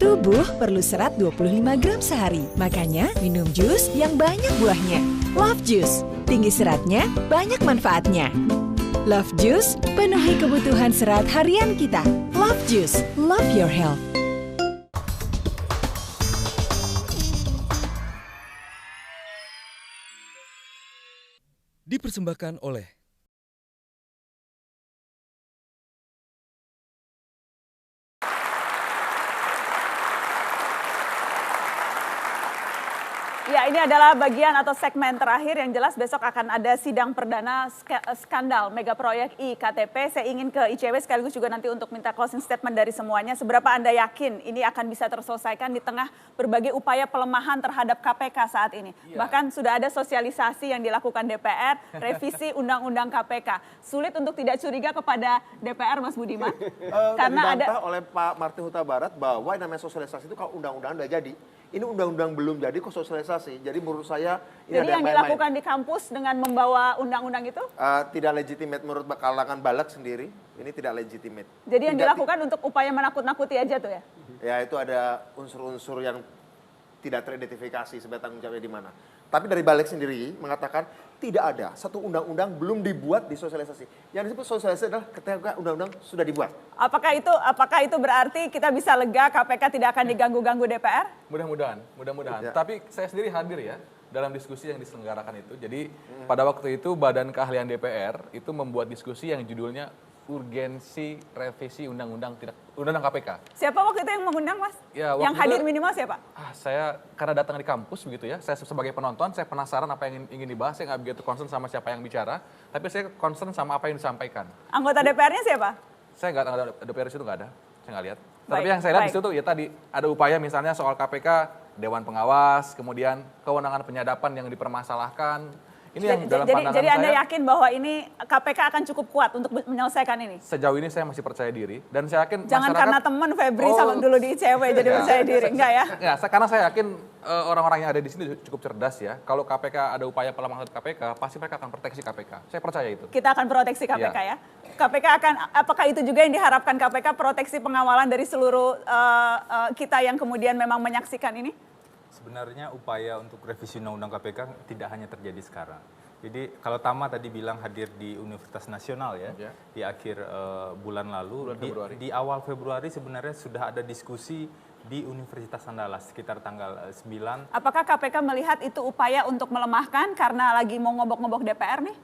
Tubuh perlu serat 25 gram sehari, makanya minum jus yang banyak buahnya. Love Juice, tinggi seratnya, banyak manfaatnya. Love Juice, penuhi kebutuhan serat harian kita. Love Juice, love your health. Dipersembahkan oleh Ya, ini adalah bagian atau segmen terakhir yang jelas besok akan ada sidang perdana skandal mega proyek IKTP. Saya ingin ke ICW sekaligus juga nanti untuk minta closing statement dari semuanya. Seberapa Anda yakin ini akan bisa terselesaikan di tengah berbagai upaya pelemahan terhadap KPK saat ini? Bahkan sudah ada sosialisasi yang dilakukan DPR, revisi Undang-Undang KPK. Sulit untuk tidak curiga kepada DPR, Mas Budiman? Karena dibantah oleh Pak Martin Huta Barat bahwa yang namanya sosialisasi itu kalau undang-undang udah jadi. Ini undang-undang belum jadi kok sosialisasi. Jadi menurut saya ini jadi ada yang dilakukan di kampus dengan membawa undang-undang itu? Tidak legitimate menurut kalangan balek sendiri. Ini tidak legitimate. Jadi yang dilakukan untuk upaya menakut-nakuti aja tuh ya? Ya itu ada unsur-unsur yang tidak teridentifikasi sebenarnya tanggung jawabnya di mana. Tapi dari balek sendiri mengatakan tidak ada satu undang-undang belum dibuat di sosialisasi. Yang disebut sosialisasi adalah ketika undang-undang sudah dibuat. Apakah itu berarti kita bisa lega KPK tidak akan diganggu-ganggu DPR? mudah-mudahan. Ya. Tapi saya sendiri hadir ya dalam diskusi yang diselenggarakan itu. Jadi pada waktu itu Badan Keahlian DPR itu membuat diskusi yang judulnya urgensi revisi undang-undang KPK. Siapa waktu itu yang mengundang, Mas? Ya, yang waktu hadir itu, minimal siapa? Saya karena datang di kampus begitu ya, saya sebagai penonton, saya penasaran apa yang ingin dibahas, saya nggak begitu concern sama siapa yang bicara, tapi saya concern sama apa yang disampaikan. Anggota DPR-nya siapa? Saya nggak ada, DPR itu nggak ada, saya nggak lihat. Tapi Baik, yang saya lihat baik. di situ ya tadi, ada upaya misalnya soal KPK, Dewan Pengawas, kemudian kewenangan penyadapan yang dipermasalahkan. Ini yang dalam pandangan jadi Anda saya, yakin bahwa ini KPK akan cukup kuat untuk menyelesaikan ini? sejauh ini saya masih percaya diri, dan saya yakin Jangan masyarakat... karena teman Febri sama dulu di ICW jadi percaya diri, enggak ya? Ya, karena saya yakin orang-orang yang ada di sini cukup cerdas ya. Kalau KPK ada upaya pelemahan KPK, pasti mereka akan proteksi KPK. Saya percaya itu. Kita akan proteksi KPK ya. KPK akan, apakah itu juga yang diharapkan KPK, proteksi pengawalan dari seluruh kita yang kemudian memang menyaksikan ini? Sebenarnya upaya untuk revisi Undang-Undang KPK tidak hanya terjadi sekarang. Jadi kalau Tama tadi bilang hadir di Universitas Nasional ya, di akhir bulan lalu, di awal Februari sebenarnya sudah ada diskusi di Universitas Andalas sekitar tanggal 9. Apakah KPK melihat itu upaya untuk melemahkan karena lagi mau ngobok-ngobok DPR nih?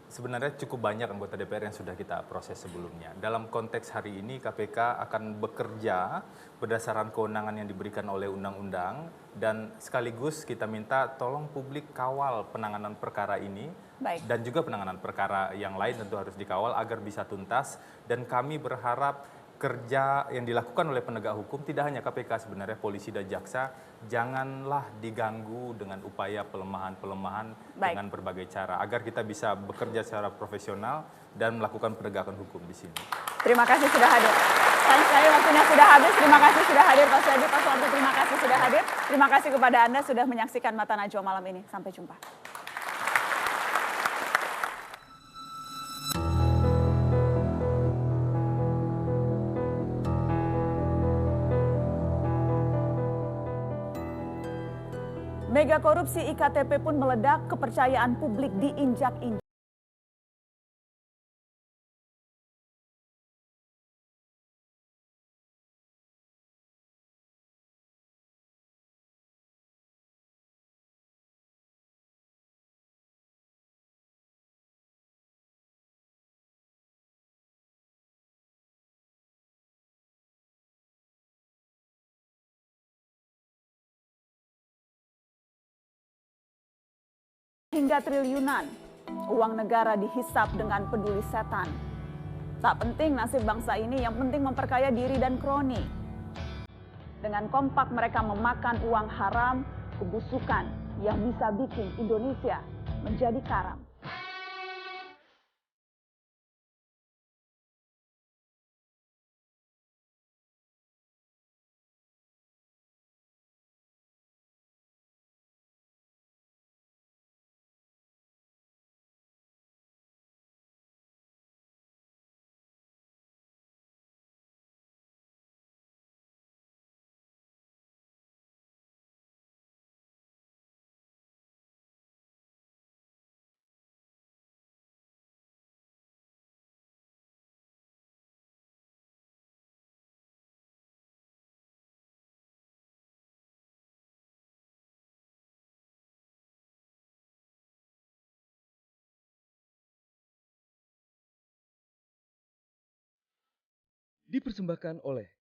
Sebenarnya cukup banyak anggota DPR yang sudah kita proses sebelumnya. Dalam konteks hari ini KPK akan bekerja berdasarkan kewenangan yang diberikan oleh undang-undang dan sekaligus kita minta tolong publik kawal penanganan perkara ini. Baik. Dan juga penanganan perkara yang lain tentu harus dikawal agar bisa tuntas dan kami berharap kerja yang dilakukan oleh penegak hukum tidak hanya KPK sebenarnya polisi dan jaksa janganlah diganggu dengan upaya pelemahan dengan berbagai cara agar kita bisa bekerja secara profesional dan melakukan penegakan hukum di sini. Terima kasih sudah hadir. Sayang sekali waktunya sudah habis. Terima kasih sudah hadir Pak Suedi, Pak Suwardi. Terima kasih sudah hadir. Terima kasih kepada Anda sudah menyaksikan Mata Najwa malam ini. Sampai jumpa. Mega korupsi IKTP pun meledak, kepercayaan publik diinjak-injak. Hingga triliunan, uang negara dihisap dengan peduli setan. Tak penting nasib bangsa ini, yang penting memperkaya diri dan kroni. Dengan kompak mereka memakan uang haram, kebusukan yang bisa bikin Indonesia menjadi karam. Dipersembahkan oleh